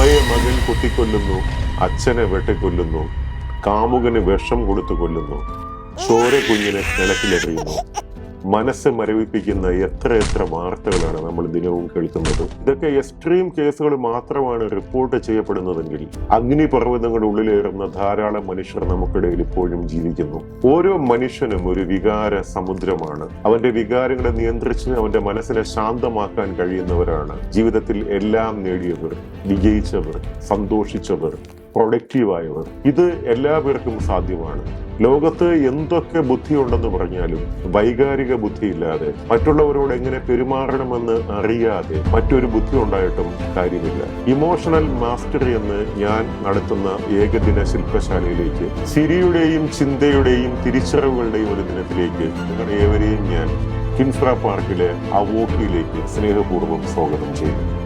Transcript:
അമ്മയെ മകൻ കുത്തിക്കൊല്ലുന്നു, അച്ഛനെ വെട്ടിക്കൊല്ലുന്നു, കാമുകന് വിഷം കൊടുത്തു കൊല്ലുന്നു, ചോര കുഞ്ഞിനെ കിണറ്റിലെറിയുന്നു. മനസ്സ് മരവിപ്പിക്കുന്ന എത്ര വാർത്തകളാണ് നമ്മൾ ദിനവും കേൾക്കുന്നത്. ഇതൊക്കെ എക്സ്ട്രീം കേസുകൾ മാത്രമാണ് റിപ്പോർട്ട് ചെയ്യപ്പെടുന്നതെങ്കിൽ അഗ്നിപർവ്വതങ്ങളുടെ ഉള്ളിലേറുന്ന ധാരാളം മനുഷ്യർ നമുക്കിടയിൽ ഇപ്പോഴും ജീവിക്കുന്നു. ഓരോ മനുഷ്യനും ഒരു വികാര സമുദ്രമാണ്. അവന്റെ വികാരങ്ങളെ നിയന്ത്രിച്ച് അവന്റെ മനസ്സിനെ ശാന്തമാക്കാൻ കഴിയുന്നവരാണ് ജീവിതത്തിൽ എല്ലാം നേടിയവർ, വിജയിച്ചവർ, സന്തോഷിച്ചവർ, പ്രൊഡക്റ്റീവായവർ. ഇത് എല്ലാവർക്കും സാധ്യമാണ്. ലോകത്ത് എന്തൊക്കെ ബുദ്ധിയുണ്ടെന്ന് പറഞ്ഞാലും വൈകാരിക ബുദ്ധിയില്ലാതെ, മറ്റുള്ളവരോട് എങ്ങനെ പെരുമാറണമെന്ന് അറിയാതെ മറ്റൊരു ബുദ്ധി ഉണ്ടായിട്ടും കാര്യമില്ല. ഇമോഷണൽ മാസ്റ്ററി എന്ന് ഞാൻ നടത്തുന്ന ഏകദിന ശില്പശാലയിലേക്ക്, ചിരിയുടെയും ചിന്തയുടെയും തിരിച്ചറിവുകളുടെയും ഒരു ദിനത്തിലേക്ക് നിങ്ങൾ ഏവരെയും ഞാൻ കിൻഫ്ര പാർക്കിലെ അവോക്കിയിലേക്ക് സ്നേഹപൂർവ്വം സ്വാഗതം ചെയ്യുന്നു.